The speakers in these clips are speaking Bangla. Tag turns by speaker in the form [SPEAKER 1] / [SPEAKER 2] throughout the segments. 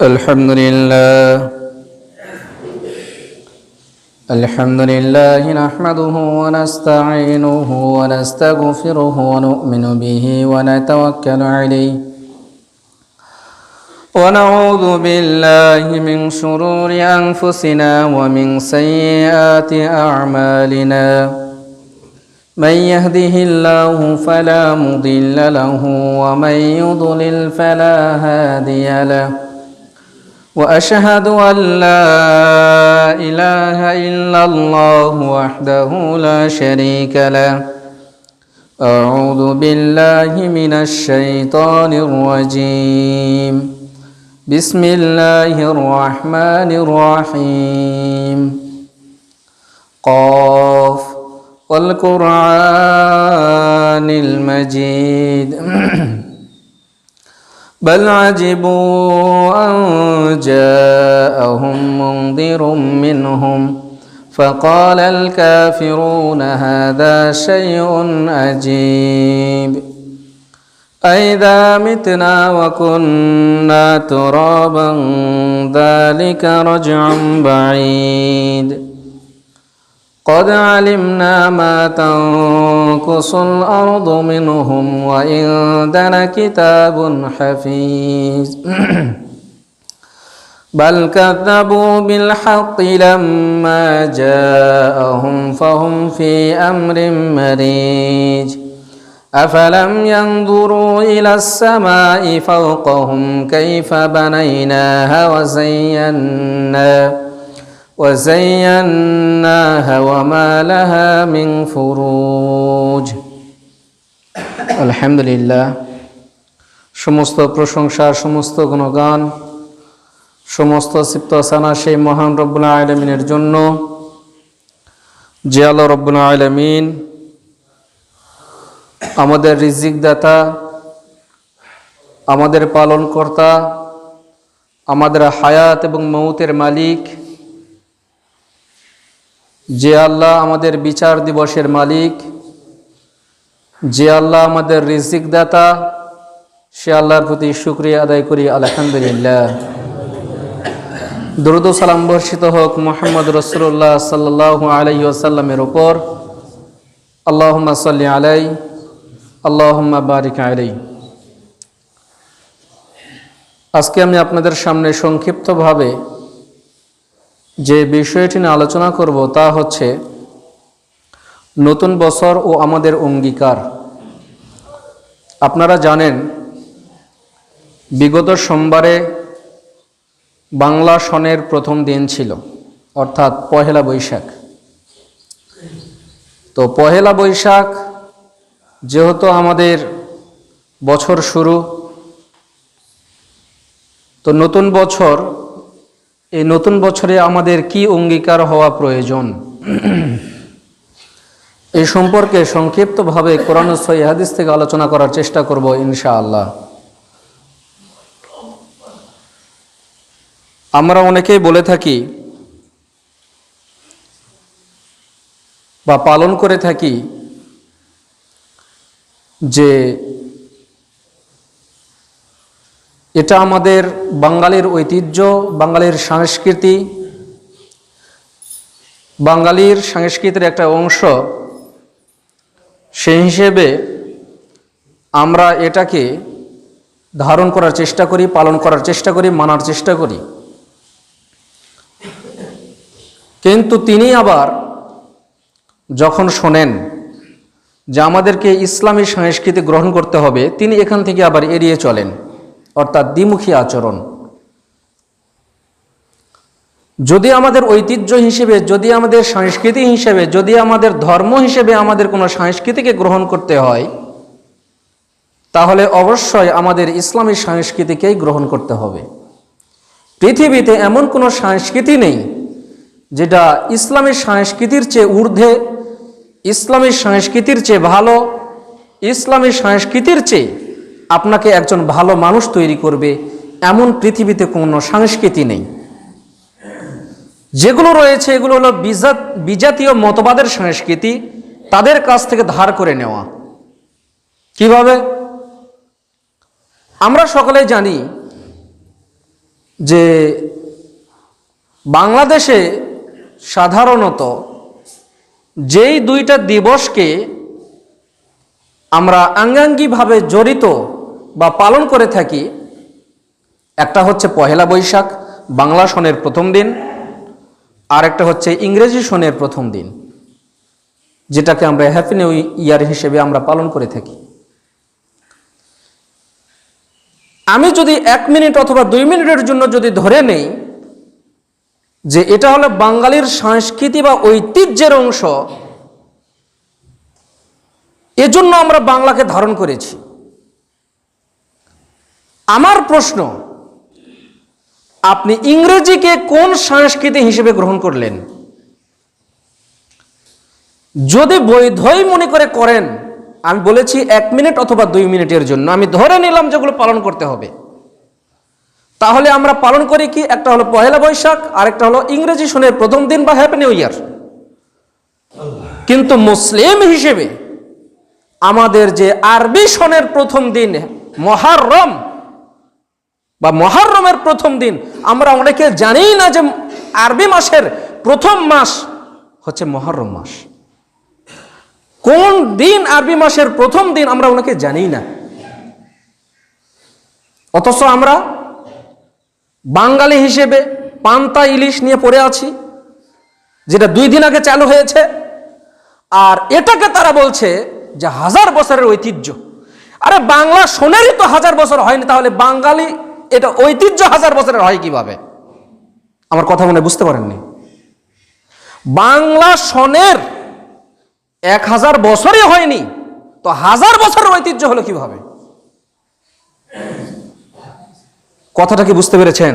[SPEAKER 1] الحمد لله نحمده ونستعينه ونستغفره ونؤمن به ونتوكل عليه ونعوذ بالله من شرور أنفسنا ومن سيئات أعمالنا من يهده الله فلا مضل له ومن يضلل فلا هادي له وأشهد أن لا إله إلا الله وحده لا شريك له أعوذ بالله من الشيطان الرجيم بسم الله الرحمن الرحيم قاف والقرآن المجيد بل عجبوا أن جاءهم منذر منهم فقال الكافرون هذا شيء عجيب أئذا متنا وكنا ترابا ذلك رجع بعيد قد علمنا ما تنقص الأرض منهم وعندنا كتاب حفيظ بل كذبوا بالحق لما جاءهم فهم في أمر مريج أفلم ينظروا إلى السماء فوقهم كيف بنيناها وزيناها وما لها من فروج الحمد لله সমস্ত প্রশংসা সমস্ত গুণগান সমস্ত সিফত সানা সেই মহান রব্বুল আলামিনের জন্য যে আল্লাহ রব্বুল আলামিন আমাদের রিজিক দাতা আমাদের পালনকর্তা আমাদের হায়াত এবং মৌতের মালিক যে আল্লাহ আমাদের বিচার দিবসের মালিক যে আল্লাহ আমাদের রিজিক দাতা সে আল্লাহর প্রতি শুকরিয়া আদায় করি আলহামদুলিল্লাহ। দরুদ ও সালাম বর্ষিত হোক মুহাম্মদ রাসূলুল্লাহ সাল্লাল্লাহু আলাইহি ওয়াসাল্লামের উপর। আল্লাহুম্মা সাল্লি আলাইহি আল্লাহুম্মা বারিক আলাইহি। আজকে আমি আপনাদের সামনে সংক্ষিপ্তভাবে যে বিষয়টি নিয়ে আলোচনা করব তা হচ্ছে নতুন বছর ও আমাদের অঙ্গীকার। আপনারা জানেন বিগত সোমবারে বাংলা সনের প্রথম দিন ছিল, অর্থাৎ পহেলা বৈশাখ। তো পহেলা বৈশাখ যেহেতু আমাদের বছর শুরু, তো নতুন বছর, এই নতুন বছরে আমাদের কি অঙ্গীকার হওয়া প্রয়োজন এই সম্পর্কে সংক্ষিপ্তভাবে কোরআন ও সহিহ হাদিস থেকে আলোচনা করার চেষ্টা করব ইনশাআল্লাহ। আমরা অনেকেই বলে থাকি বা পালন করে থাকি যে এটা আমাদের বাঙালির ঐতিহ্য, বাঙালির সংস্কৃতি, বাঙালির সংস্কৃতির একটা অংশ। সেই হিসেবে আমরা এটাকে ধারণ করার চেষ্টা করি, পালন করার চেষ্টা করি, মানার চেষ্টা করি। কিন্তু তিনি আবার যখন শোনেন যে আমাদেরকে ইসলামী সংস্কৃতি গ্রহণ করতে হবে, তিনি এখান থেকে আবার এড়িয়ে চলেন, অর্থাৎ দ্বিমুখী আচরণ। যদি আমাদের ঐতিহ্য হিসেবে, যদি আমাদের সংস্কৃতি হিসেবে, যদি আমাদের ধর্ম হিসেবে আমাদের কোনো সংস্কৃতিকে গ্রহণ করতে হয়, তাহলে অবশ্যই আমাদের ইসলামী সংস্কৃতিকেই গ্রহণ করতে হবে। পৃথিবীতে এমন কোনো সংস্কৃতি নেই যেটা ইসলামী সংস্কৃতির চেয়ে ঊর্ধ্বে, ইসলামী সংস্কৃতির চেয়ে ভালো, ইসলামী সংস্কৃতির চেয়ে আপনাকে একজন ভালো মানুষ তৈরি করবে, এমন পৃথিবীতে কোনো সংস্কৃতি নেই। যেগুলো রয়েছে এগুলো হলো বিজাতীয় মতবাদের সংস্কৃতি, তাদের কাছ থেকে ধার করে নেওয়া। কিভাবে? আমরা সকলেই জানি যে বাংলাদেশে সাধারণত যেই দুইটা দিবসকে আমরা আঙ্গাঙ্গিভাবে জড়িত বা পালন করে থাকি, একটা হচ্ছে পহেলা বৈশাখ বাংলা সনের প্রথম দিন, আর একটা হচ্ছে ইংরেজি সনের প্রথম দিন, যেটাকে আমরা হ্যাপি নিউ ইয়ার হিসেবে আমরা পালন করে থাকি। আমি যদি 1 মিনিট অথবা 2 মিনিটের জন্য যদি ধরে নেই যে এটা হলো বাঙালির সংস্কৃতি বা ঐতিহ্যের অংশ, এজন্য আমরা বাংলাকে ধারণ করেছি। আমার প্রশ্ন, আপনি ইংরেজিকে কোন সংস্কৃতি হিসেবে গ্রহণ করলেন? যদি বৈধই মনে করে করেন, আমি বলেছি 1 মিনিট অথবা 2 মিনিটের জন্য আমি ধরে নিলাম যেগুলো পালন করতে হবে, তাহলে আমরা পালন করি কি? একটা হলো পহেলা বৈশাখ, আর একটা হলো ইংরেজি সনের প্রথম দিন বা হ্যাপি নিউ ইয়ার। কিন্তু মুসলিম হিসেবে আমাদের যে আরবি সনের প্রথম দিন মুহররম বা মুহররমের প্রথম দিন, আমরা অনেকে জানি না যে আরবি মাসের প্রথম মাস হচ্ছে মুহররম মাস। কোন দিন আরবি মাসের প্রথম দিন আমরা অনেকে জানি না, অথচ আমরা বাঙালি হিসেবে পান্তা ইলিশ নিয়ে পড়ে আছি, যেটা 2 দিন আগে চালু হয়েছে, আর এটাকে তারা বলছে যে 1000 বছরের ঐতিহ্য। আরে বাংলা সনেরই তো 1000 বছর হয়নি, তাহলে বাঙালি এটা ঐতিহ্য 1000 বছরের হয় কিভাবে? আমার কথা মনে বুঝতে পারেননি? বাংলা সনের 1000 বছরই হয়নি, তো 1000 বছরের ঐতিহ্য হলো কিভাবে? কথাটা কি বুঝতে পেরেছেন?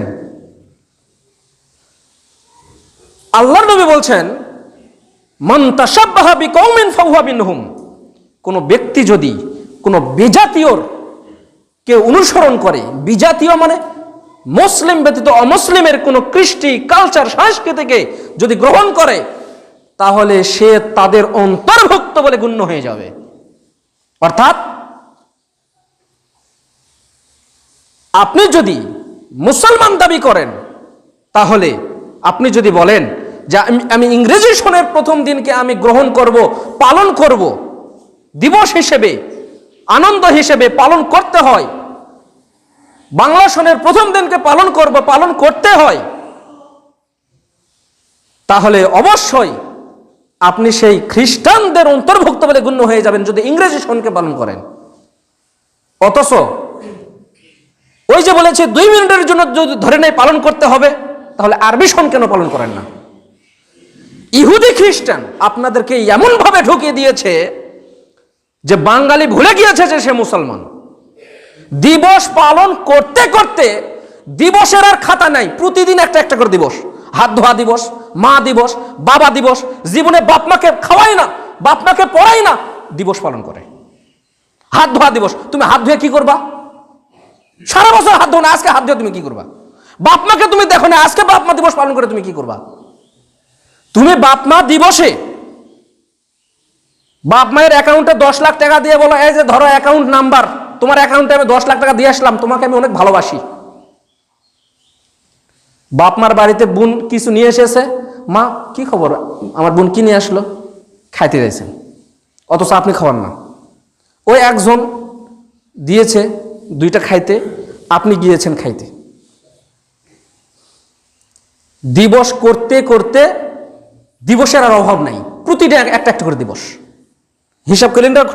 [SPEAKER 1] আল্লাহর নবী বলছেন, মান তাশাব্বাহা বিকওমিন ফাহুয়া মিনহুম। কোন ব্যক্তি যদি কোন বিজাতীয়র কে অনুসরণ করে, বিজাতীয় মানে মুসলিম ব্যতীত অমুসলিমের কোন কৃষ্টি, কালচার, সংস্কৃতিকে যদি গ্রহণ করে, তাহলে সে তাদের অন্তর্ভুক্ত বলে গণ্য হয়ে যাবে। অর্থাৎ আপনি যদি মুসলমান দাবি করেন, তাহলে আপনি যদি বলেন যে আমি ইংরেজি সনের প্রথম দিনকে আমি গ্রহণ করব, পালন করব, দিবস হিসেবে, আনন্দ হিসেবে পালন করতে হয়, বাংলা সনের প্রথম দিনকে পালন করব, পালন করতে হয়, তাহলে অবশ্যই আপনি সেই খ্রিস্টানদের অন্তর্ভুক্ত বলে গণ্য হয়ে যাবেন যদি ইংরেজি সনকে পালন করেন। অথচ ওই যে বলেছে 2 মিনিটের জন্য যদি ধরে নেই পালন করতে হবে, তাহলে আরবি সন কেন পালন করেন না? ইহুদি খ্রিস্টান আপনাদেরকে এমন ভাবে ঢুকিয়ে দিয়েছে যে বাঙালি ভুলে গিয়েছে যে সে মুসলমান। দিবস পালন করতে করতে দিবসের আর খাতা নাই, প্রতিদিন একটা একটা করে দিবস। হাত ধোয়া দিবস, মা দিবস, বাবা দিবস, জীবনে বাপ মাকে খাওয়াই না, বাপ মাকে পড়াই না, দিবস পালন করে। হাত ধোয়া দিবস, তুমি হাত ধুয়ে কি করবা? সারা বছর হাত ধো না, আজকে হাত ধুয়ে তুমি কি করবা? বাপ মাকে তুমি দেখো না, আজকে বাপ মা দিবস পালন করে তুমি কি করবা? তুমি বাপ মা দিবসে বাপ মায়ের অ্যাকাউন্টে 10 লাখ টাকা দিয়ে বলো, এই যে ধরো অ্যাকাউন্ট নাম্বার, তোমার অ্যাকাউন্টে আমি 10 লাখ টাকা দিয়ে আসলাম, তোমাকে আমি অনেক ভালোবাসি। বাপ মার বাড়িতে বোন কিছু নিয়ে এসেছে, মা কি খবর, আমার বোন কি নিয়ে আসলো, খাইতে যাইছেন, অথচ আপনি খাওয়ান না। ওই একজন দিয়েছে 2টা খাইতে, আপনি গিয়েছেন খাইতে। দিবস করতে করতে দিবসের আর অভাব নাই, প্রতিটা একটা একটা করে দিবস। হিসাব ক্যালেন্ডার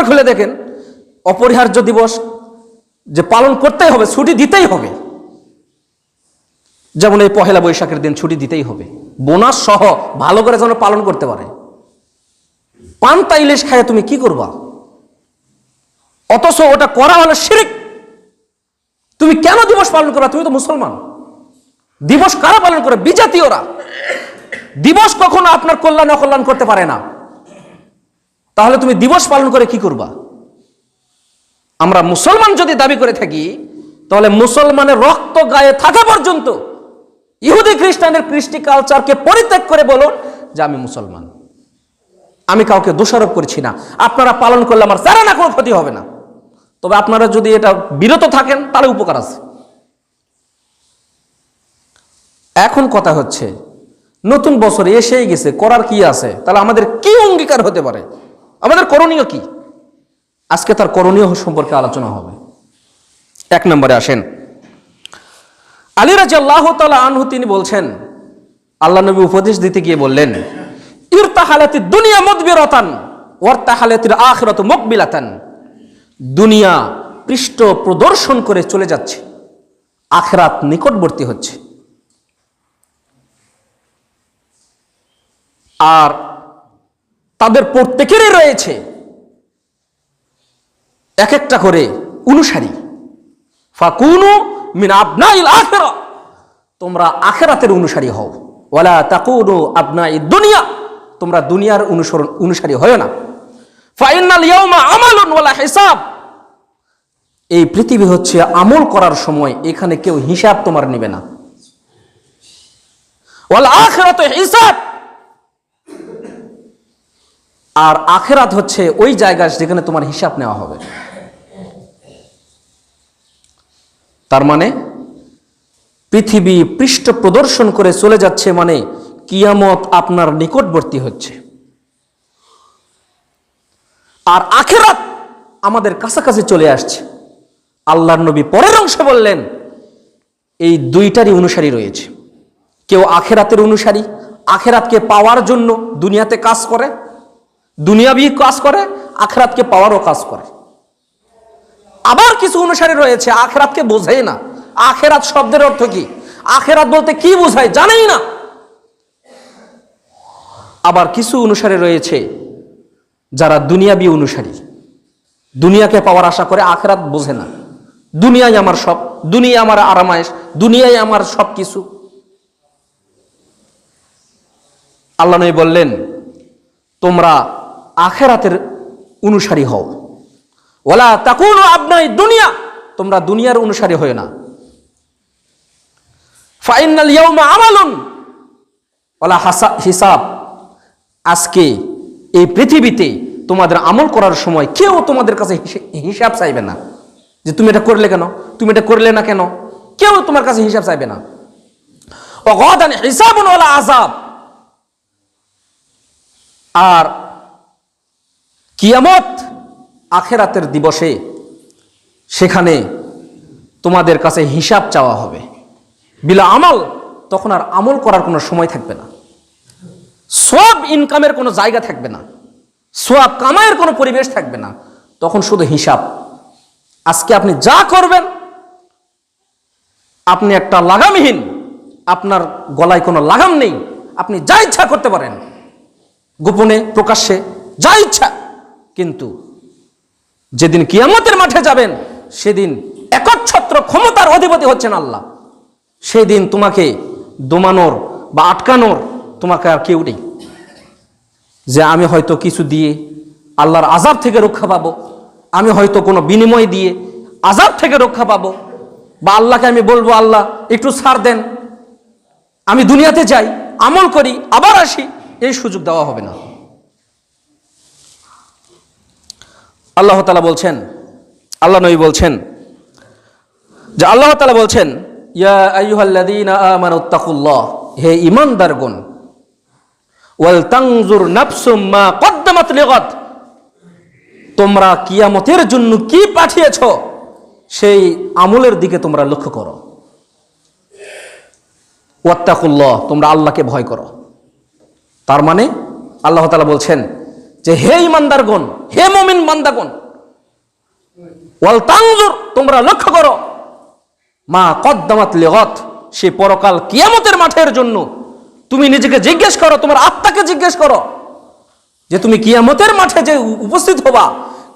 [SPEAKER 1] খুলে দেখেন, অপরিহার্য দিবস যে পালন করতেই হবে, ছুটি দিতেই হবে। যেমন এই পহেলা বৈশাখের দিন ছুটি দিতেই হবে, বোনাস সহ ভালো করে যেন পালন করতে পারে। পান্তা ইলিশ খায় তুমি কি করবা? অথচ ওটা করা হলো শিরক। তুমি কেন দিবস পালন করবা? তুমি তো মুসলমান। দিবস কারা পালন করে? বিজাতীয়রা। দিবস কখনো আপনার কল্যাণ অকল্যাণ করতে পারে না, তাহলে তুমি দিবস পালন করে কি করবা? আমরা মুসলমান যদি দাবি করে থাকি, তাহলে মুসলমানের রক্ত গায়ে থাকা পর্যন্ত ইহুদি খ্রিস্টানের কৃষ্টি কালচারকে পরিত্যাগ করে বলুন যে আমি মুসলমান। আমি কাউকে দোষারোপ করছি না, আপনারা পালন করলে আমার যারা না কোনো ক্ষতি হবে না, তবে আপনারা যদি এটা বিরত থাকেন তাহলে উপকার আছে। এখন কথা হচ্ছে, নতুন বছর এসেই গেছে, করার কি আছে? তাহলে আমাদের কি অঙ্গীকার হতে পারে, আমাদের করণীয় কি? আজকে তার করণীয় সম্পর্কে আলোচনা হবে। এক নম্বরে আসেন, আলী রাদিয়াল্লাহু তাআলা আনহু তিনি বলছেন, আল্লাহ নবী উপদেশ দিতে গিয়ে বললেন, ইরতাহালাতিদ দুনিয়া মুদবিরাতান ওয়ারতাহালাতিল আখিরাতু মুকবিলাতান। দুনিয়া পৃষ্ঠ প্রদর্শন করে চলে যাচ্ছে, আখিরাত নিকটবর্তী হচ্ছে। আর তাদের প্রত্যেকেরই রয়েছে এক একটা করে অনুসারী। ফাকুনু মিন আবনাইল আখিরা, তোমরা আখিরাতের অনুসারী হও। ওয়ালা তাকুনু আবনাইদ দুনিয়া, তোমরা দুনিয়ার অনুসারী হয় না। ফাইনাল ইয়াউমা আমালুন ওয়ালা হিসাব, এই পৃথিবী হচ্ছে আমল করার সময়, এখানে কেউ হিসাব তোমার নেবে না। ওয়াল আখিরাতু হিসাব, আর আখিরাত হচ্ছে ওই জায়গা যেখানে তোমার হিসাব নেওয়া হবে। তার মানে পৃথিবী পৃষ্ঠ প্রদর্শন করে চলে যাচ্ছে, মানে কিয়ামত আপনার নিকটবর্তী হচ্ছে। আর আখিরাত আমাদের কাছাকাছি চলে আসছে। আল্লাহর নবী পরের অংশে বললেন, এই দুইটারই অনুসারী রয়েছে। কেউ আখিরাতের অনুসারী, আখিরাতকে পাওয়ার জন্য দুনিয়াতে কাজ করে, দুনিয়াবি কাজ করে, আখিরাতকে পাওয়ারও কাজ করে। আবার কিছু অনুসারী রয়েছে আখিরাতকে বোঝেই না। আখিরাত শব্দের অর্থ কি, আখিরাত বলতে কি বোঝায় জানেই না। আবার কিছু অনুসারী রয়েছে যারা দুনিয়াবি অনুসারী, দুনিয়াকে পাওয়ার আশা করে, আখিরাত বোঝে না। দুনিয়ায় আমার সব, দুনিয়া আমার আরামায়েশ, দুনিয়ায় আমার সব কিছু। আল্লাহ নবী বললেন, তোমরা আখিরাতের অনুসারী হও। ওয়ালা তাকুনু আবনাই দুনিয়া, তোমরা দুনিয়ার অনুসারী হয় না। ফাইনাল ইয়াউমা আমালুন ওয়ালা হিসাব, আজকে এই পৃথিবীতে তোমাদের আমল করার সময় কেউ তোমাদের কাছে হিসাব চাইবে না, যে তুমি এটা করলে কেন, তুমি এটা করলে না কেন, কেউ তোমার কাছে হিসাব চাইবে না। ওয়াগাদান হিসাবুন ওয়ালা আযাব, আর কিয়ামত আখিরাতের দিবসে সেখানে তোমাদের কাছে হিসাব চাওয়া হবে। বিলা আমল, তখন আর আমল করার কোনো সময় থাকবে না, সওয়াব ইনকামের কোনো জায়গা থাকবে না, সওয়াব কামাইয়ের কোনো পরিবেশ থাকবে না, তখন শুধু হিসাব। আজকে আপনি যা করবেন, আপনি একটা লাগামহীন, আপনার গলায় কোনো লাগাম নেই, আপনি যা ইচ্ছা করতে পারেন, গোপনে প্রকাশ্যে যা ইচ্ছা। কিন্তু যেদিন কিয়ামতের মাঠে যাবেন, সেদিন একচ্ছত্র ক্ষমতার অধিপতি হচ্ছেন আল্লাহ। সেদিন তোমাকে দমানোর বা আটকানোর তোমাকে আর কেউ নেই, যে আমি হয়তো কিছু দিয়ে আল্লাহর আযাব থেকে রক্ষা পাবো, আমি হয়তো কোনো বিনিময় দিয়ে আযাব থেকে রক্ষা পাবো, বা আল্লাহকে আমি বলবো, আল্লাহ একটু ছাড় দেন, আমি দুনিয়াতে যাই, আমল করি, আবার আসি, এই সুযোগ দেওয়া হবে না। আল্লাহ তাআলা বলছেন, আল্লাহ নবী বলছেন যে, আল্লাহ তাআলা বলছেন, ইয়া আইয়ুহাল্লাযীনা আমানুত্তাকুল্লাহ, হে ঈমানদারগণ, ওয়াল তানজুর নাফসুম মা কদ্দামাত লিগাদ, তোমরা কিয়ামতের জন্য কি পাঠিয়েছ সেই আমলের দিকে তোমরা লক্ষ্য করো। ওয়াত্তাকুল্লাহ, তোমরা আল্লাহকে ভয় করো। তার মানে আল্লাহ তাআলা বলছেন যে, হে ঈমানদারগণ, হে মুমিন বান্দাগণ, ওয়াল তানজুর, তোমরা লক্ষ্য করো, মা কদ্দামাত লিগাদ, সে পরকাল কিয়ামতের মাঠের জন্য তুমি নিজেকে জিজ্ঞেস করো, তোমার আত্মাকে জিজ্ঞেস করো, যে তুমি কিয়ামতের মাঠে যে উপস্থিত হবা,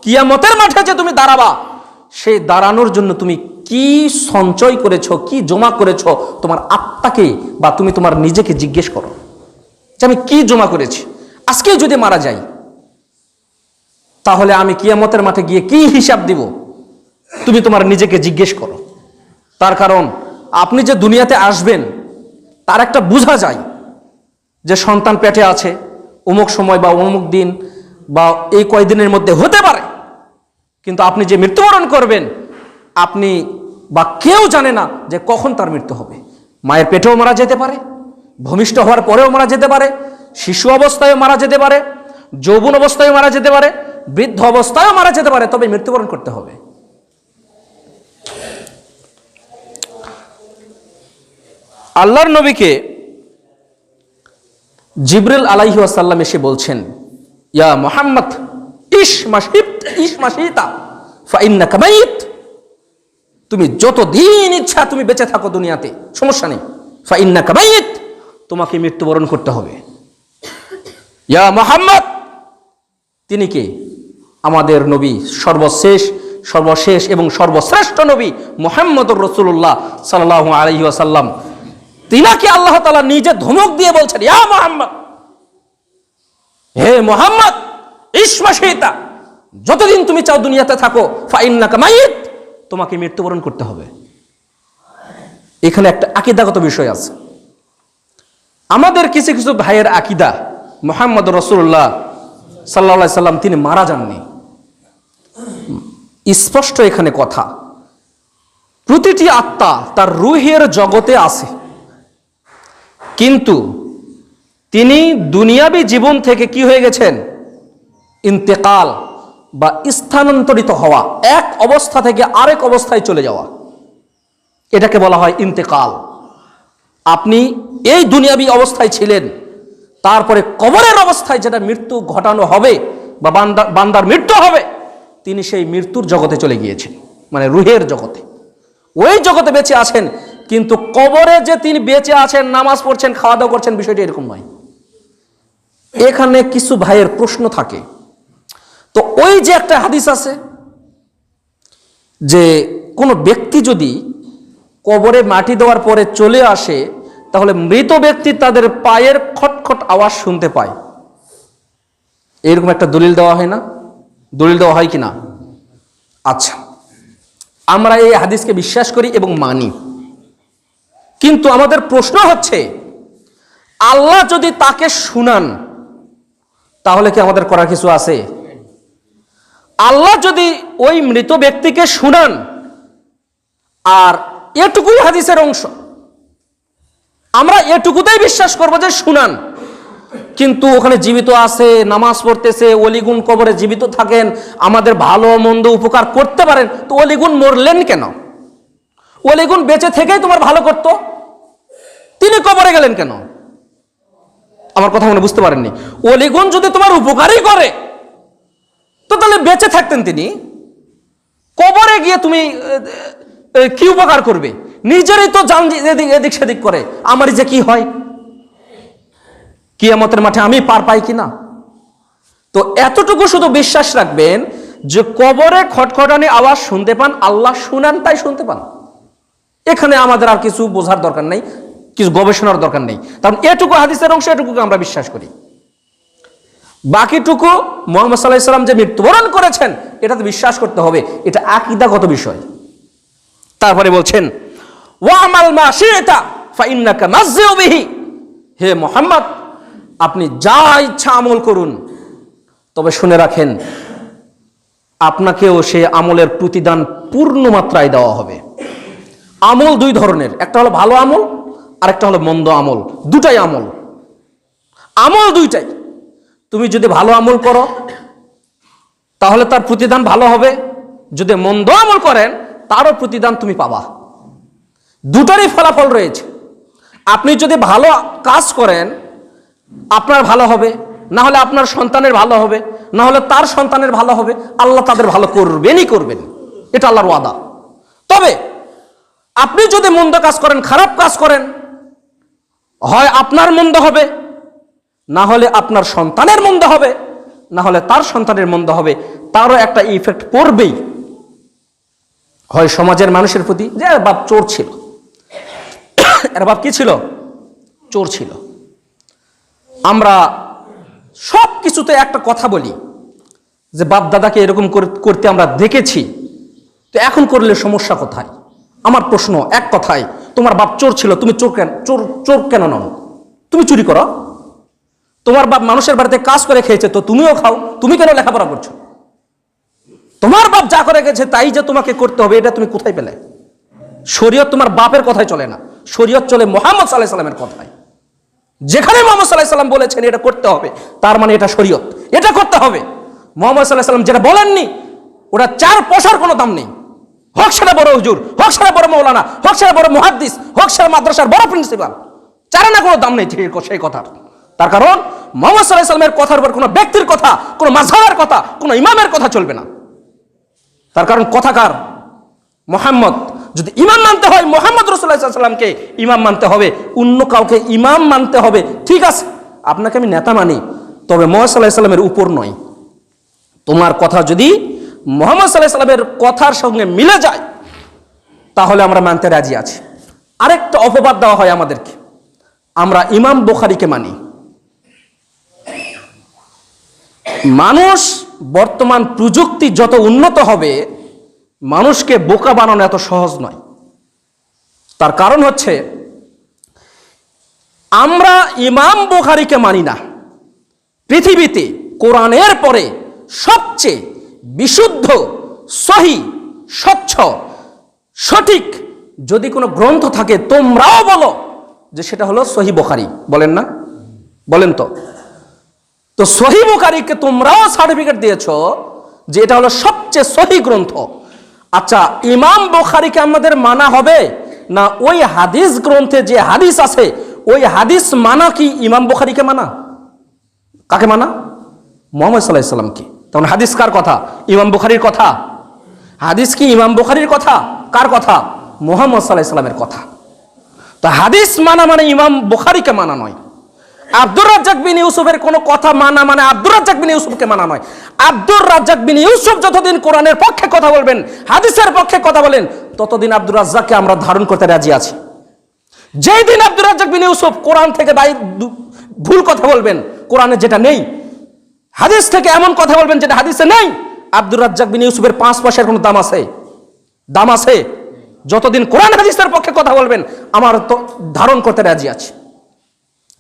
[SPEAKER 1] কিয়ামতের মাঠে যে তুমি দাঁড়াবা, সেই দাঁড়ানোর জন্য তুমি কি সঞ্চয় করেছো, কি জমা করেছো, তোমার আত্মাকে বা তুমি তোমার নিজেকে জিজ্ঞেস করো যে আমি কি জমা করেছি। আজকেই যদি মারা যাই, তাহলে আমি কিয়ামতের মাঠে গিয়ে কি হিসাব দিব, তুমি তোমার নিজেকে জিজ্ঞেস করো। তার কারণ আপনি যে দুনিয়াতে আসবেন, তার একটা বোঝা যায় যে সন্তান পেটে আছে, অমুক সময় বা অমুক দিন বা এই কয়দিনের মধ্যে হতে পারে, কিন্তু আপনি যে মৃত্যুবরণ করবেন, আপনি বা কেউ জানে না যে কখন তার মৃত্যু হবে। মায়ের পেটেও মারা যেতে পারে, ভূমিষ্ঠ হওয়ার পরেও মারা যেতে পারে, শিশু অবস্থায়ও মারা যেতে পারে, যৌবন অবস্থায়ও মারা যেতে পারে, বৃদ্ধ অবস্থায়ও মারা যেতে পারে, তবে মৃত্যুবরণ করতে হবে। আল্লাহর নবীকে জিবরিল আলাইহি ওয়াসাল্লাম এসে বলছেন, ইয়া মুহাম্মদ ইশ মাশিতা ফাইন্নাকা মাইত, তুমি যতদিন ইচ্ছা তুমি বেঁচে থাকো দুনিয়াতে, সমস্যা নেই, ফাইন্নাকা মাইত, তোমাকে মৃত্যুবরণ করতে হবে। ইয়া মুহাম্মদ, তিনি কে? আমাদের নবী, সর্বশেষ এবং সর্বশ্রেষ্ঠ নবী মুহাম্মদুর রাসূলুল্লাহ সাল্লাল্লাহু আলাইহি ওয়াসাল্লাম। তিনাকে আল্লাহ তাআলা নিজে ধমক দিয়ে বলছেন, ইয়া মুহাম্মদ, হে মুহাম্মদ, ইশ মাশিতা, যতদিন তুমি চাও দুনিয়াতে থাকো, ফাইন্নাকা মাইত, তোমাকে মৃত্যুবরণ করতে হবে। এখানে একটা আকীদাগত বিষয় আছে। আমাদের কিছু কিছু ভাইয়ের আকীদা মুহাম্মদুর রাসূলুল্লাহ সাল্লাল্লাহু আলাইহি সাল্লাম তিনি মারা যাননি। স্পষ্ট এখানে কথা, প্রতিটি আত্মা তার রুহের জগতে আছে, কিন্তু তিনি দুনিয়াবী জীবন থেকে কি হয়ে গেছেন? ইন্তেকাল বা স্থানান্তরিত হওয়া, এক অবস্থা থেকে আরেক অবস্থায় চলে যাওয়া, এটাকে বলা হয় ইন্তেকাল। আপনি এই দুনিয়াবী অবস্থায় ছিলেন, তারপরে কবরের অবস্থায় যেটা মৃত্যু ঘটানো হবে বা বান্দার মৃত্যু হবে, তিনি সেই মৃত্যুর জগতে চলে গিয়েছেন, মানে রুহের জগতে, ওই জগতে বেঁচে আছেন। কিন্তু কবরে যে তিনি বেঁচে আছেন, নামাজ পড়ছেন, খাওয়া দাওয়া করছেন, বিষয়টি এরকম নয়। এখানে কিছু ভাইয়ের প্রশ্ন থাকে। তো ওই যে একটা হাদিস আছে যে কোনো ব্যক্তি যদি কবরে মাটি দেওয়ার পরে চলে আসে, তাহলে মৃত ব্যক্তি তাদের পায়ের খটখট আওয়াজ শুনতে পায়, এরকম একটা দলিল দেওয়া হয় না? দলিল দেওয়া হয় কিনা? আচ্ছা, আমরা এই হাদিসকে বিশ্বাস করি এবং মানি, কিন্তু আমাদের প্রশ্ন হচ্ছে, আল্লাহ যদি তাকে শুনান তাহলে কি আমাদের করার কিছু আছে? আল্লাহ যদি ওই মৃত ব্যক্তিকে শুনান, আর এটুকুই হাদিসের অংশ, আমরা এটুকুতেই বিশ্বাস করবো যে শুনান, কিন্তু ওখানে জীবিত আছে, নামাজ পড়তেছে, ওলিগুন কবরে জীবিত থাকেন, আমাদের ভালো মন্দ উপকার করতে পারেন, তো ওলিগুন মরলেন কেন? ওলিগুন বেঁচে থেকেই তোমার ভালো করত, তিনি কবরে গেলেন কেন? আমার কথা মনে বুঝতে পারেননি। ওলিগুন যদি তোমার উপকারই করে, তো তাহলে বেঁচে থাকতেন তিনি, কবরে গিয়ে তুমি কি উপকার করবে? নিজেরই তো জান এদিক সেদিক করে, আমারই যে কি হয়, কিয়ামতের মাঠে আমি পার পাই কিনা? তো এতটুকু শুধু বিশ্বাস রাখবেন যে কবরে খটখটানি আওয়াজ শুনতে পান, আল্লাহ শুনান তাই শুনতে পান। এখানে আমাদের আর কিছু বোঝার দরকার নেই, কিছু গবেষণার দরকার নেই, কারণ এটুকু হাদিসের অংশ, এটুকুকে আমরা বিশ্বাস করি। বাকিটুকু মুহাম্মদ সাল্লাল্লাহু আলাইহি ওয়াসাল্লাম যে মৃত্যুবরণ করেছেন, এটা তো বিশ্বাস করতে হবে, এটা আকীদাগত বিষয়। তারপরে বলছেন, ওয়া'মাল মা শি'তা ফাইন্নাকা মাযযিউ বিহি, হে মুহাম্মদ, আপনি যা ইচ্ছা আমল করুন, তবে শুনে রাখেন আপনাকেও সে আমলের প্রতিদান পূর্ণ মাত্রায় দেওয়া হবে। আমল দুই ধরনের, একটা হলো ভালো আমল, আর একটা হলো মন্দ আমল। দুটাই আমল, আমল দুইটাই। তুমি যদি ভালো আমল করো তাহলে তার প্রতিদান ভালো হবে, যদি মন্দ আমল করেন তারও প্রতিদান তুমি পাবা। দুটারই ফলাফল রয়েছে। আপনি যদি ভালো কাজ করেন আপনার ভালো হবে, না হলে আপনার সন্তানের ভালো হবে, না হলে তার সন্তানের ভালো হবে, আল্লাহ তাদের ভালো করবেনই করবেন, এটা আল্লাহর ওয়াদা। তবে আপনি যদি মন্দ কাজ করেন, খারাপ কাজ করেন, হয় আপনার মন্দ হবে, না হলে আপনার সন্তানের মন্দ হবে, না হলে তার সন্তানের মন্দ হবে, তারও একটা ইফেক্ট পড়বেই। হয় সমাজের মানুষের প্রতি, যে বাপ চোর ছিল, এর বাপ কি ছিল? চোর ছিল। আমরা সব কিছুতে একটা কথা বলি যে বাপ দাদাকে এরকম করতে আমরা দেখেছি, তো এখন করলে সমস্যা কোথায়? আমার প্রশ্ন এক কথায়, তোমার বাপ চোর ছিল, তুমি চোর কেন নও? তুমি চুরি করো। তোমার বাপ মানুষের বাড়িতে কাজ করে খেয়েছে, তো তুমিও খাও, তুমি কেন লেখাপড়া করছো? তোমার বাপ যা করে গেছে তাই যে তোমাকে করতে হবে, এটা তুমি কোথায় পেলে? শরীয়ত তোমার বাপের কথাই চলে না, শরীয়ত চলে মুহাম্মদ সাল্লাল্লাহু আলাইহি সাল্লামের কথায়। যেখানে মুহাম্মদ সাল্লাল্লাহু আলাইহি সাল্লাম বলেছেন এটা করতে হবে, তার মানে এটা শরীয়ত, এটা করতে হবে। মুহাম্মদ সাল্লাল্লাহু আলাইহি সাল্লাম যেটা বলেননি ওটা 4 পয়সার কোনো দাম নেই। হোক সেটা বড় হুজুর, হোক সেটা বড় মাওলানা, হোক সেটা বড় মুহাদ্দিস, হোক সেটা মাদ্রাসার বড় প্রিন্সিপাল, চারে না কোনো দাম নেই সেই কথার। তার কারণ মুহাম্মদ সাল্লাল্লাহু আলাইহি সাল্লামের কথার উপর কোনো ব্যক্তির কথা, কোনো মাযহাবের কথা, কোনো ইমামের কথা চলবে না। তার কারণ কথাকার মুহাম্মদ। যদি ইমাম মানতে হয় মুহাম্মদ রাসূলুল্লাহ সাল্লাল্লাহু আলাইহি সাল্লামকে ইমাম মানতে হবে, অন্য কাউকে ইমাম মানতে হবে। ঠিক আছে, আপনাকে আমি নেতা মানি, তবে মুহাম্মদ সাল্লাল্লাহু আলাইহি সাল্লামের উপর নয়। তোমার কথা যদি মুহাম্মদ সাল্লাল্লাহু আলাইহি সাল্লামের কথার সঙ্গে মিলে যায় তাহলে আমরা মানতে রাজি আছি। আরেকটা অপবাদ দেওয়া হয় আমাদেরকে, আমরা ইমাম বুখারীকে মানি। মানুষ বর্তমান প্রযুক্তি যত উন্নত হবে মানুষকে বোকা বানানো এত সহজ নয়। তার কারণ হচ্ছে আমরা ইমাম বুখারীকে মানি না। পৃথিবীতে কোরআনের পরে সবচেয়ে বিশুদ্ধ, সহিহ, স্বচ্ছ, সঠিক যদি কোনো গ্রন্থ থাকে তোমরাও বলো যে সেটা হলো সহিহ বুখারী, বলেন না? বলেন তো। তো সহিহ বুখারীকে তোমরাও সার্টিফিকেট দিয়েছো যে এটা হলো সবচেয়ে সহিহ গ্রন্থ। আচ্ছা, ইমাম বুখারীকে আমাদের মানা হবে না ওই হাদিস গ্রন্থে যে হাদিস আছে ওই হাদিস মানা? কি ইমাম বুখারীকে মানা? কাকে মানা? মুহাম্মদ সাল্লাল্লাহু আলাইহি সাল্লামকে। তখন হাদিস কার কথা? ইমাম বুখারীর কথা। হাদিস কি ইমাম বুখারীর কথা? কার কথা? মুহাম্মদ সাল্লাল্লাহু আলাইহি সাল্লামের কথা। তো হাদিস মানা মানে ইমাম বুখারীকে মানা নয়। আব্দুর রাজ্জাক বিন ইউসুফের কোনো কথা মানা মানে আব্দুর রাজ্জাক বিন ইউসুফকে মানা নয়। আব্দুর রাজ্জাক বিন ইউসুফ যতদিন কোরআনের পক্ষে কথা বলবেন, হাদিসের পক্ষে কথা বলেন, ততদিন আব্দুর রাজ্জাককে আমরা ধারণ করতে রাজি আছি। যেই দিন আব্দুর রাজ্জাক বিন ইউসুফ কোরআন থেকে ভুল কথা বলবেন, কোরআনে যেটা নেই, হাদিস থেকে এমন কথা বলবেন যেটা হাদিসে নেই, আব্দুর রাজ্জাক বিন ইউসুফের 5 পয়সার কোনো দাম আছে? দাম আছে? যতদিন কোরআন হাদিসের পক্ষে কথা বলবেন আমার তো ধারণ করতে রাজি আছি।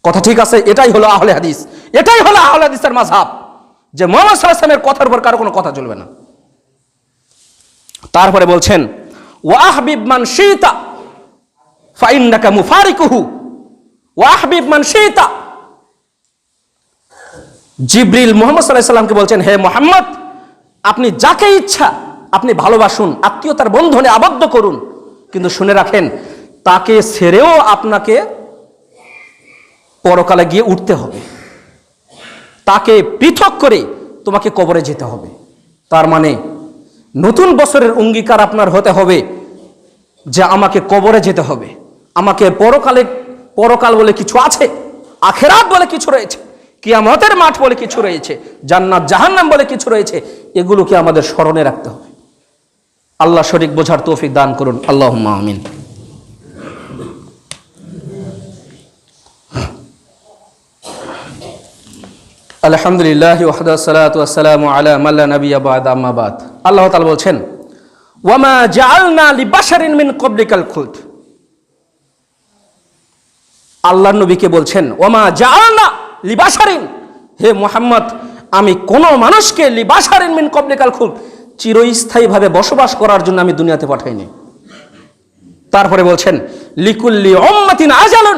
[SPEAKER 1] কথা ঠিক আছে? এটাই হলো আহলে হাদিস, এটাই হলো আহলে হাদিসের মাযহাব, যে মুহাম্মদ সাল্লাল্লাহু আলাইহি ওয়াসাল্লামের কথার উপর কারো কোনো কথা চলবে না। তারপরে বলছেন ওয়া আহবিব মান শিতা ফাইন্নাকা মুফারিকুহু ওয়া আহবিব মান শিতা। জিবরিল মুহাম্মদ সাল্লাল্লাহু আলাইহি ওয়াসাল্লামকে বলছেন, হে মুহাম্মদ, আপনি যাকে ইচ্ছা আপনি ভালোবাসুন, আত্মীয়তার বন্ধনে আবদ্ধ করুন, কিন্তু শুনে রাখেন তাকে ছেড়েও আপনাকে পরকালে গিয়ে উঠতে হবে, তাকে পৃথক করে তোমাকে কবরে যেতে হবে। তার মানে নতুন বছরের অঙ্গীকার আপনার হতে হবে যে আমাকে কবরে যেতে হবে, আমাকে পরকাল বলে কিছু আছে, আখেরাত বলে কিছু রয়েছে, কিয়ামতের মাঠ বলে কিছু রয়েছে, জান্নাত জাহান্নাম বলে কিছু রয়েছে, এগুলোকে আমাদের স্মরণে রাখতে হবে। আল্লাহ সঠিক বোঝার তৌফিক দান করুন, আল্লাহুম্মা আমিন। আলহামদুলিল্লাহ ওয়াহদা সালাতু ওয়াসসালামু আলা মান লা নাবিয়্যা বা'দা, আম্মা বাদ। আল্লাহ তাআলা বলছেন ওয়ামা জাআলনা লিবাশারিন মিন ক্বাবলিকাল খুলদ। আল্লাহর নবীকে বলছেন ওয়ামা জাআলনা লিবাশারিন, হে মুহাম্মদ, আমি কোন মানুষকে লিবাশারিন মিন ক্বাবলিকাল খুলদ, চিরস্থায়ীভাবে বসবাস করার জন্য আমি দুনিয়াতে পাঠাইনি। তারপরে বলছেন লিকুল্লি উম্মাতিন আজালুন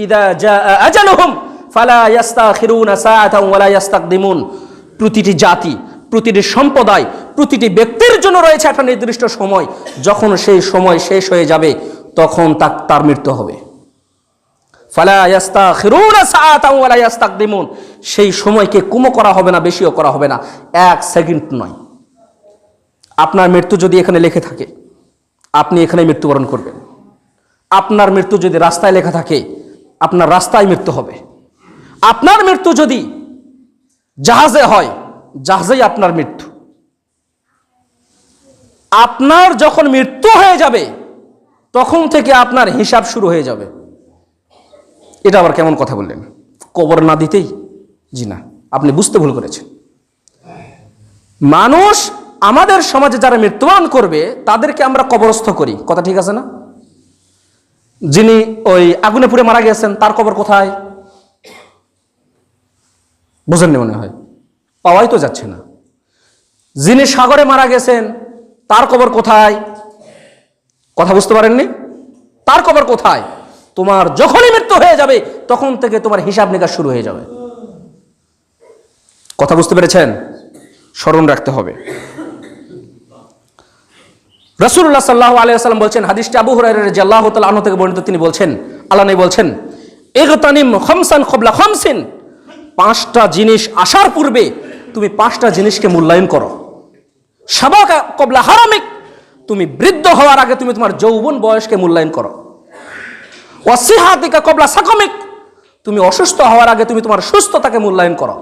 [SPEAKER 1] ইযা জাআ আজালুহুম ফালা ইয়াস্তাখিরুনা সাআতান ওয়ালা ইয়াস্তাকদিমুন। প্রতিটি জাতি, প্রতিটি সম্প্রদায়, প্রতিটি ব্যক্তির জন্য রয়েছে একটা নির্দিষ্ট সময়, যখন সেই সময় শেষ হয়ে যাবে তখন তার মৃত্যু হবে। ফালা ইয়াস্তাখিরুনা সাআতান ওয়ালা ইয়াস্তাকদিমুন, সেই সময়কে কমও করা হবে না, বেশিও করা হবে না, 1 সেকেন্ড নয়। আপনার মৃত্যু যদি এখানে লেখা থাকে আপনি এখানে মৃত্যুবরণ করবেন, আপনার মৃত্যু যদি রাস্তায় লেখা থাকে আপনার রাস্তায় মৃত্যু হবে, আপনার মৃত্যু যদি জাহাজে হয় জাহাজেই আপনার মৃত্যু। আপনার যখন মৃত্যু হয়ে যাবে তখন থেকে আপনার হিসাব শুরু হয়ে যাবে। এটা আবার কেমন কথা বললেন? কবর না দিতেই? জি না, আপনি বুঝতে ভুল করেছেন। মানুষ, আমাদের সমাজে যারা মৃত্যুবরণ করবে তাদেরকে আমরা কবরস্থ করি, কথা ঠিক আছে না? যিনি ওই আগুনে পুড়ে মারা গেছেন তার কবর কোথায়? বুঝেননি মনে হয়, পাওয়াই তো যাচ্ছে না। যিনি সাগরে মারা গেছেন তার কবর কোথায়? কথা বুঝতে পারেননি? তার কবর কোথায়? তোমার যখনই মৃত্যু হয়ে যাবে তখন থেকে তোমার হিসাব নিকাশ শুরু হয়ে যাবে। কথা বুঝতে পেরেছেন? স্মরণ রাখতে হবে। রাসূলুল্লাহ সাল্লাল্লাহু আলাইহি ওয়াসাল্লাম বলছেন, হাদিসটি আবু হুরায়রা রাদিয়াল্লাহু তাআলা আনহু থেকে বর্ণিত, তিনি বলছেন, আল্লাহ নবী বলছেন, ইগতানিম খামসান ক্বাবলা খামসিন, 5টা জিনিস আসার পূর্বে তুমি 5টা জিনিসকে মূল্যায়ন করো। শাবাকা ক্বাবলা হারামিক, তুমি বৃদ্ধ হওয়ার আগে তুমি তোমার যৌবন বয়সকে মূল্যায়ন করো। ওয়াসিহাতিকা ক্বাবলা সাকামিক, তুমি অসুস্থ হওয়ার আগে তুমি তোমার সুস্থতাকে মূল্যায়ন করো।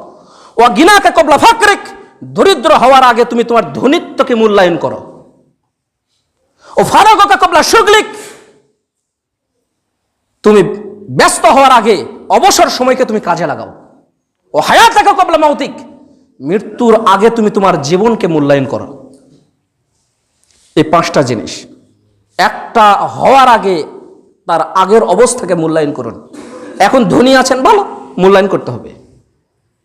[SPEAKER 1] ওয়া গিনাকা ক্বাবলা ফাকরিক, দরিদ্র হওয়ার আগে তুমি তোমার ধনীত্বকে মূল্যায়ন করো। ও ফারাগকা ক্বাবলা শুগলিক, তুমি ব্যস্ত হওয়ার আগে অবসর সময়কে তুমি কাজে লাগাও। ও হায়াতাকা ক্বাবলা মাউতিক, মৃত্যুর আগে তুমি তোমার জীবনকে মূল্যায়ন করো। এই 5টা জিনিস একটা হওয়ার আগে তার আগের অবস্থাকে মূল্যায়ন করুন। এখন ধনী আছেন, ভালো, মূল্যায়ন করতে হবে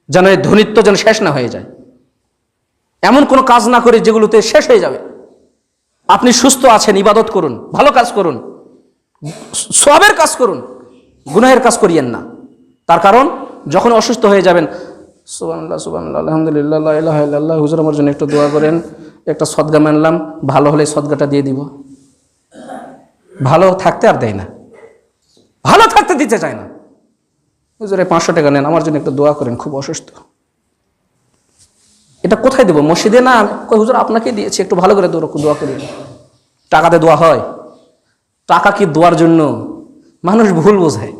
[SPEAKER 1] যেন এই ধনীত্ব যেন শেষ না হয়ে যায়। এমন কোনো কাজ না করে যেগুলোতে শেষ হয়ে যাবে। আপনি সুস্থ আছেন, ইবাদত করুন, ভালো কাজ করুন, সওয়াবের কাজ করুন, গুনাহের কাজ করিয়েন না। তার কারণ যখন অসুস্থ হয়ে যাবেন, সুবহানাল্লাহ সুবহানাল্লাহ আলহামদুলিল্লাহ লা ইলাহা ইল্লাল্লাহ, হুজুর আমার জন্য একটু দোয়া করেন, একটা সদকা মানলাম, ভালো হলে সদকাটা দিয়ে দিব। ভালো থাকতে আর দেয় না, ভালো থাকতে দিতে চায় না। হুজুর 500 টাকা নেন, আমার জন্য একটু দোয়া করেন, খুব অসুস্থ। এটা কোথায় দেবো? মসজিদে না? হুজুর আপনাকে দিয়েছি, একটু ভালো করে দোয়া করেন। টাকাতে দোয়া হয়? টাকা কি দোয়ার জন্য? মানুষ ভুল বোঝায়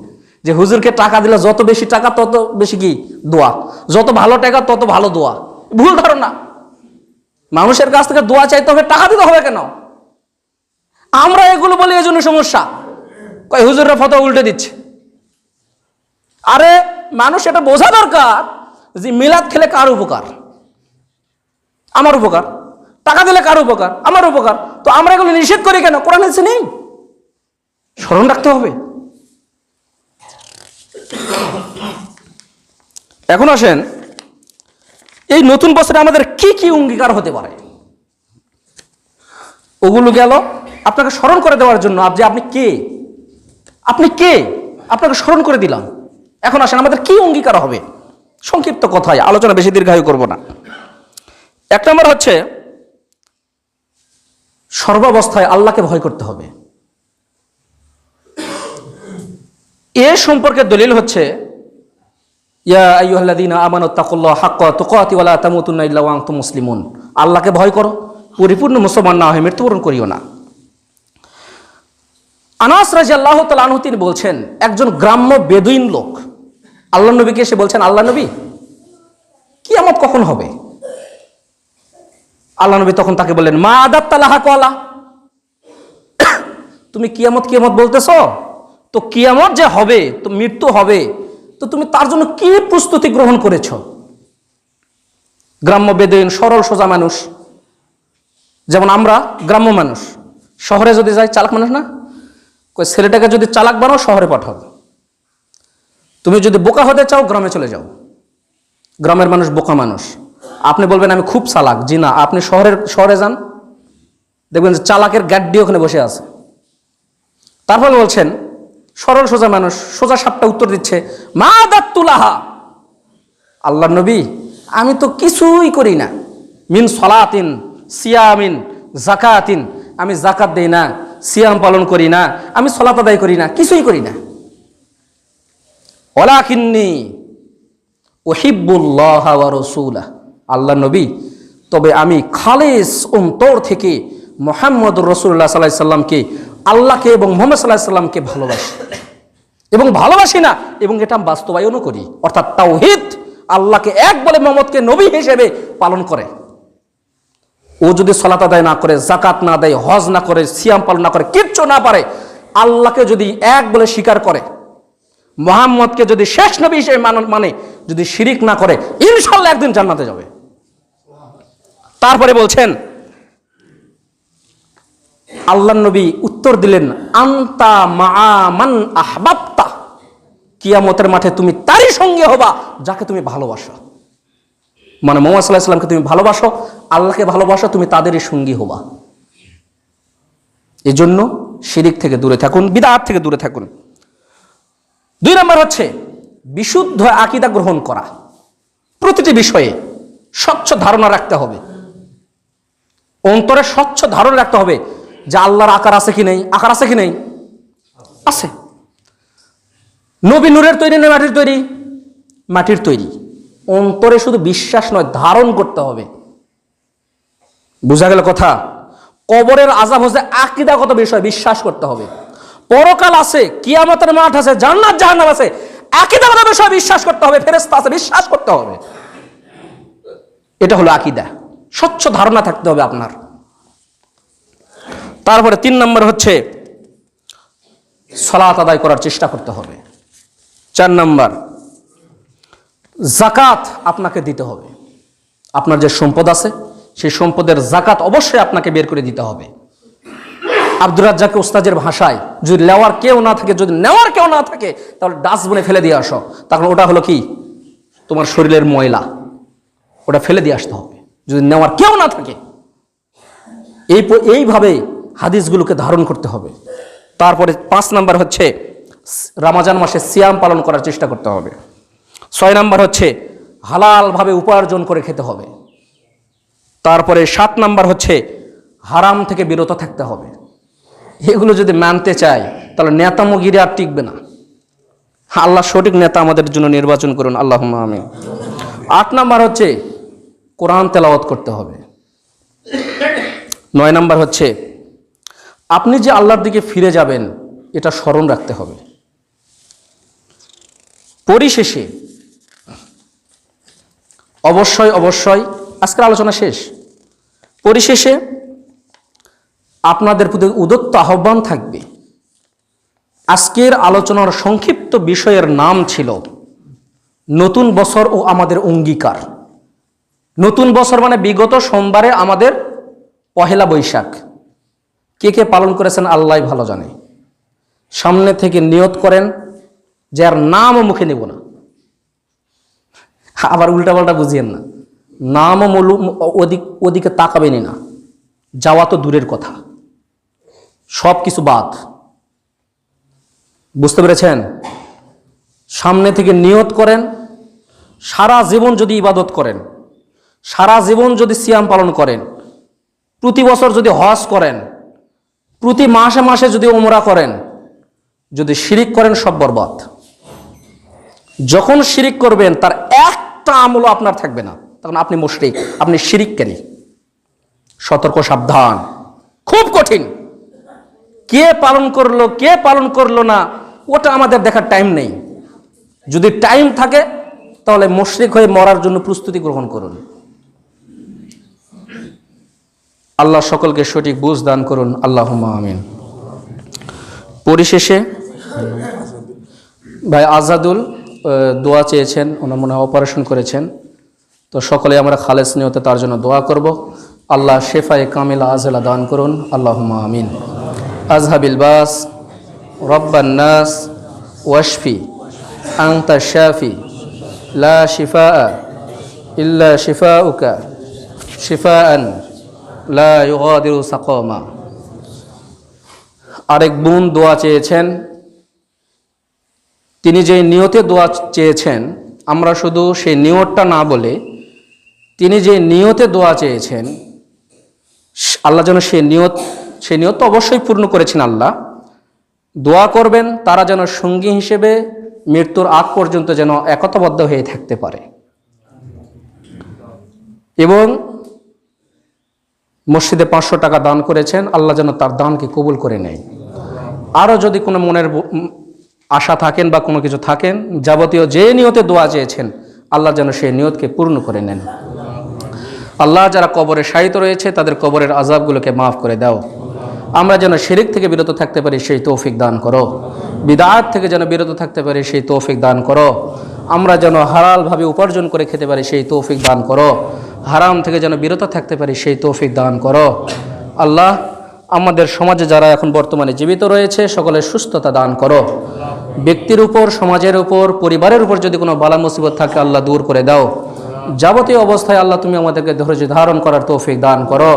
[SPEAKER 1] যে হুজুরকে টাকা দিলে যত বেশি টাকা তত বেশি কি দোয়া, যত ভালো টাকা তত ভালো দোয়া। ভুল ধারণা। মানুষের কাছ থেকে দোয়া চাইতে হবে, টাকা দিতে হবে কেন? আমরা এগুলো বলি এই জন্য সমস্যা। কয় হুজুররা ফতোয়া উল্টে দিচ্ছে। আরে মানুষ এটা বোঝা দরকার যে মিলাদ খেলে কার উপকার? আমার উপকার। টাকা দিলে কার উপকার? আমার উপকার। তো আমরা এগুলো নিষেধ করি কেন? কোরআন হাদিসে নেই। স্মরণ রাখতে হবে। এখন আসেন, এই নতুন বছরে আমাদের কি কি অঙ্গীকার হতে পারে? ওগুলো গেল আপনাকে স্মরণ করে দেওয়ার জন্য, যে আপনি কে, আপনি কে, আপনাকে স্মরণ করে দিলাম। এখন আসেন আমাদের কি অঙ্গীকার হবে? সংক্ষিপ্ত কথায়, আলোচনা বেশি দীর্ঘায়ু করব না। 1 নম্বর হচ্ছে, সর্বাবস্থায় আল্লাহকে ভয় করতে হবে। এ সম্পর্কে দলিল হচ্ছে, ইয়া আইয়ুহাল্লাযীনা আমানুত্তাকুল্লাহ হাক্কা তুকাতি ওয়া লা তামুতুন্না ইল্লা ওয়া আনতুম মুসলিমুন। আল্লাহকে ভয় করো, পরিপূর্ণ মুসলমান না হয়ে মৃত্যুবরণ করিও না। আনাস রাদিয়াল্লাহু তাআলা আনহু তিনি বলছেন, একজন গ্রাম্য বেদুইন লোক আল্লাহ নবীকে এসে বলছেন, আল্লাহ নবী, কিয়ামত কখন হবে? আল্লাহ নবী তখন তাকে বললেন, মা আদাত্তা লাহা ক্বালা, তুমি কিয়ামত কিয়ামত বলতেছ, তো কিয়ামত যে হবে, তো মৃত্যু হবে, তো তুমি তার জন্য কি প্রস্তুতি গ্রহণ করেছ? গ্রাম্য বেদুইন সরল সোজা মানুষ, যেমন আমরা গ্রাম্য মানুষ। শহরে যদি যাই, চালাক মানুষ না? ছেলেটাকে যদি চালাক বানাও, শহরে পাঠাও। তুমি যদি বোকা হতে চাও, গ্রামে চলে যাও। গ্রামের মানুষ বোকা মানুষ। আপনি বলবেন আমি খুব চালাক, জি না, আপনি শহরে যান, দেখবেন যে চালাকের গাড্ডি ওখানে বসে আছে। তারপরে বলছেন, সরল সোজা মানুষ সোজা সাপটা উত্তর দিচ্ছে, মা দাত্তুলাহা, আল্লাহ নবী, আমি তো কিছুই করি না। মিন সলাতিন সিয়ামিন যাকাতিন, আমি যাকাত দেই না, সিয়াম পালন করি না, আমি সলাত আদায় করি না, কিছুই করি না। ওয়ালাকিন্নী উহিব্বুল্লাহ ওয়া রাসূলাহ, আল্লাহ নবী, তবে আমি খালিস অন্তর থেকে মুহাম্মদুর রাসূলুল্লাহ সাল্লাল্লাহু আলাইহি সাল্লামকে, আল্লাহকে এবং মুহাম্মদ সাল্লাল্লাহু আলাইহি সাল্লামকে ভালোবাসি, এবং ভালোবাসি না, এবং এটা বাস্তবায়নও করি। অর্থাৎ তাওহীদ, আল্লাহকে এক বলে মুহাম্মদকে নবী হিসেবে পালন করে। ও যদি সালাত আদায় না করে, যাকাত না দেয়, হজ না করে, সিয়াম পালন না করে, কিচ্ছু না পারে, আল্লাহকে যদি এক বলে স্বীকার করে, মুহাম্মদকে যদি শেষ নবী হিসেবে মানে যদি শিরিক না করে, ইনশাআল্লাহ একদিন জান্নাতে যাবে। তারপরে বলছেন, আল্লাহ নবী উত্তর দিলেন, আনতা মা মান আহবাবতা, কিয়ামতের মাঠে তুমি তারই সঙ্গে হবা যাকে তুমি ভালোবাসো। মানে মুহাম্মদ সাল্লাল্লাহু আলাইহি ওয়াসাল্লামকে তুমি ভালোবাসো, আল্লাহকে ভালোবাসো, তুমি তাদেরই সঙ্গী হবা। এই জন্য শিরিক থেকে দূরে থাকুন, বিদআত থেকে দূরে থাকুন। 2 নম্বর হচ্ছে বিশুদ্ধ আকীদা গ্রহণ করা। প্রতিটি বিষয়ে স্বচ্ছ ধারণা রাখতে হবে, অন্তরে স্বচ্ছ ধারণা রাখতে হবে যে আল্লাহর আকার আছে কি নেই, আকার আছে কি নেই, আছে। নবী নূরের তৈরি না মাটির তৈরি, মাটির তৈরি। অন্তরে শুধু বিশ্বাস নয়, ধারণ করতে হবে। বুঝা গেল কথা? কবরের আযাব হচ্ছে আকীদাগত বিষয়, বিশ্বাস করতে হবে। পরকাল আছে, কিয়ামতের মাঠ আছে, জান্নাত জাহান্নাম আছে, আকীদাগত বিষয় বিশ্বাস করতে হবে। ফেরেশতা আছে, বিশ্বাস করতে হবে। এটা হলো আকীদা, স্বচ্ছ ধারণা থাকতে হবে আপনার। তারপরে 3 নম্বর হচ্ছে সালাত আদায় করার চেষ্টা করতে হবে। 4 নম্বর যাকাত আপনাকে দিতে হবে। আপনার যে সম্পদ আছে সেই সম্পদের যাকাত অবশ্যই আপনাকে বের করে দিতে হবে। আব্দুর রাজ্জাক ওস্তাদের ভাষায়, যদি নেওয়ার কেউ না থাকে, যদি নেওয়ার কেউ না থাকে তাহলে ডাস্টবিনে ফেলে দিয়ে আসো। তখন ওটা হলো কি, তোমার শরীরের ময়লা, ওটা ফেলে দিয়ে আসতে হবে যদি নেওয়ার কেউ না থাকে। এইভাবে হাদিসগুলোকে ধারণ করতে হবে। তারপরে 5 নম্বর হচ্ছে রমজান মাসে সিয়াম পালন করার চেষ্টা করতে হবে। 6 নম্বর হচ্ছে হালালভাবে উপার্জন করে খেতে হবে। তারপরে 7 নম্বর হচ্ছে হারাম থেকে বিরত থাকতে হবে। এগুলো যদি মানতে চাই তাহলে নেতামগিরি আর টিকবে না। আল্লাহ সঠিক নেতা আমাদের জন্য নির্বাচন করুন, আল্লাহুম্মা আমিন। 8 নম্বর হচ্ছে কোরআন তেলাওয়াত করতে হবে। 9 নম্বর হচ্ছে আপনি যে আল্লাহর দিকে ফিরে যাবেন এটা স্মরণ রাখতে হবে। পরিশেষে অবশ্যই আজকের আলোচনা শেষ। পরিশেষে আপনাদের প্রতি উদাত্ত আহ্বান থাকবে। আজকের আলোচনার সংক্ষিপ্ত বিষয়ের নাম ছিল নতুন বছর ও আমাদের অঙ্গীকার। নতুন বছর মানে বিগত সোমবারে আমাদের পহেলা বৈশাখ। কে কে পালন করেছেন আল্লাহ ভালো জানে। সামনে থেকে নিয়ত করেন যে আর নামও মুখে নেব না। আবার উল্টাপাল্টা বুঝিয়েন না, নামও ওদিকে তাকাবেনই না। যাওয়া তো দূরের কথা, সব কিছু বাদ। বুঝতে পেরেছেন? সামনে থেকে নিয়ত করেন, সারা জীবন যদি ইবাদত করেন, সারা জীবন যদি সিয়াম পালন করেন, প্রতি বছর যদি হজ করেন, প্রতি মাসে মাসে যদি উমরা করেন, যদি শিরিক করেন সব বরবাদ। যখন শিরিক করবেন তার একটা আমলও আপনার থাকবে না, তখন আপনি মুশরিক, আপনি শিরিককারী। সতর্ক, সাবধান, খুব কঠিন। কে পালন করলো না ওটা আমাদের দেখার টাইম নেই। যদি টাইম থাকে তাহলে মুশরিক হয়ে মরার জন্য প্রস্তুতি গ্রহণ করুন। আল্লাহ সকলকে সঠিক বুঝ দান করুন, আল্লাহুম্মা আমিন। পরিশেষে ভাই আজাদুল দোয়া চেয়েছেন, ওনার মনে হয় অপারেশন করেছেন, তো সকলে আমরা খালেস নিয়তে তার জন্য দোয়া করব। আল্লাহ শেফায়ে কামিলা আজলা দান করুন, আল্লাহুম্মা আমিন। আজহাবিল বাস রব্বান নাস ওয়াশফি আনতা শাফি লা শিফা ইল্লা শিফাউকা শিফাআন লা ইউগাদিরু সাকামা। আরেক বোন দোয়া চেয়েছেন, তিনি যে নিয়তে দোয়া চেয়েছেন আমরা শুধু সেই নিয়তটা না বলে তিনি যে নিয়তে দোয়া চেয়েছেন আল্লাহ যেন সেই নিয়ত তো অবশ্যই পূর্ণ করেছেন। আল্লাহ দোয়া করবেন তারা যেন সঙ্গী হিসেবে মৃত্যুর আগ পর্যন্ত যেন একতাবদ্ধ হয়ে থাকতে পারে, এবং মসজিদে 500 টাকা দান করেছেন, আল্লাহ যেন তার দানকে কবুল করে নেয়। আরও যদি কোনো মনের আশা থাকেন বা কোনো কিছু থাকেন, যাবতীয় যে নিয়তে দোয়া চেয়েছেন আল্লাহ যেন সেই নিয়তকে পূর্ণ করে নেন। আল্লাহ যারা কবরে শায়িত রয়েছে তাদের কবরের আযাবগুলোকে মাফ করে দাও। আমরা যেন শিরক থেকে বিরত থাকতে পারি সেই তৌফিক দান করো, বিদআত থেকে যেন বিরত থাকতে পারি সেই তৌফিক দান করো, আমরা যেন হালালভাবে উপার্জন করে খেতে পারি সেই তৌফিক দান করো, হারাম থেকে যেন বিরত থাকতে পারি সেই তৌফিক দান করো। আল্লাহ আমাদের সমাজে যারা এখন বর্তমানে জীবিত রয়েছে সকলের সুস্থতা দান করো। ব্যক্তির উপর, সমাজের উপর, পরিবারের উপর যদি কোনো বালা মুসিবত থাকে আল্লাহ দূর করে দাও। যাবতীয় অবস্থায় আল্লাহ তুমি আমাদেরকে ধৈর্য ধারণ করার তৌফিক দান করো।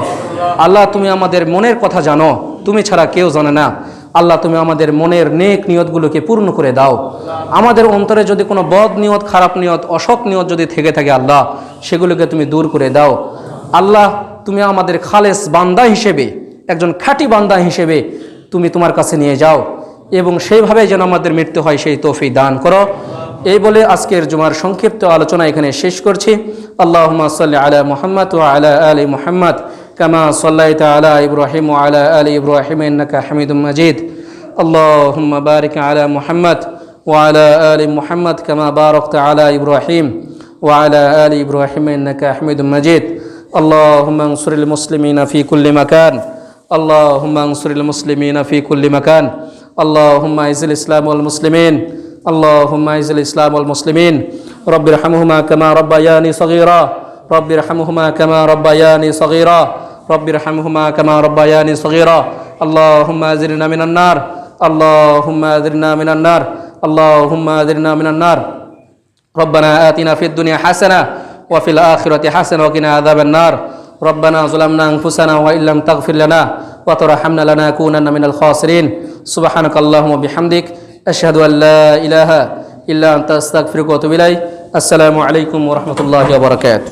[SPEAKER 1] আল্লাহ তুমি আমাদের মনের কথা জানো, তুমি ছাড়া কেউ জানে না। আল্লাহ তুমি আমাদের মনের নেক নিয়তগুলোকে পূর্ণ করে দাও। আমাদের অন্তরে যদি কোনো বদ নিয়ত, খারাপ নিয়ত, অসৎ নিয়ত যদি থেকে থাকে আল্লাহ, সেগুলোকে তুমি দূর করে দাও। আল্লাহ তুমি আমাদের খালেস বান্দা হিসেবে, একজন খাঁটি বান্দা হিসেবে তুমি তোমার কাছে নিয়ে যাও এবং সেইভাবে যেন আমাদের মৃত্যু হয় সেই তৌফিক দান করো। এই বলে আজকের জুমার সংক্ষিপ্ত আলোচনা এখানে শেষ করছি। আল্লাহুম্মা সাল্লি আলা মুহাম্মদ ওয়া আলা আলি মুহাম্মদ কামা সাল্লাইতা আলা ইব্রাহিম ওয়া আলা আলি ইব্রাহিম ইন্নাকা হামিদুম মাজিদ। আল্লাহুম্মা বারিক আলা মুহাম্মদ ওয়া আলা আলি মুহাম্মদ কামা বারাকতা আলা ইব্রাহিম ওয়া আলা আলি ইব্রাহিম ইন্নাকা হামিদুম মাজিদ। আল্লাহুম্মা আনসুরিল মুসলিমিনা ফি কুল্লি মাকান। اللهم انصر المسلمين في كل مكان. اللهم اعز الاسلام والمسلمين. اللهم اعز الاسلام والمسلمين. رب ارحمهما كما ربياني صغيرا. رب ارحمهما كما ربياني صغيرا. رب ارحمهما كما ربياني صغيرا. اللهم اجرنا من النار. اللهم اجرنا من النار. اللهم اجرنا من النار. ربنا آتنا في الدنيا حسنة وفي الآخرة حسنة وقنا عذاب النار. ربنا ظلمنا أنفسنا وإن لم تغفر لنا وترحمنا لنكونن من الخاسرين. سبحانك اللهم وبحمدك أشهد أن لا إله إلا أنت أستغفرك وأتوب إليك. السلام عليكم ورحمة الله وبركاته.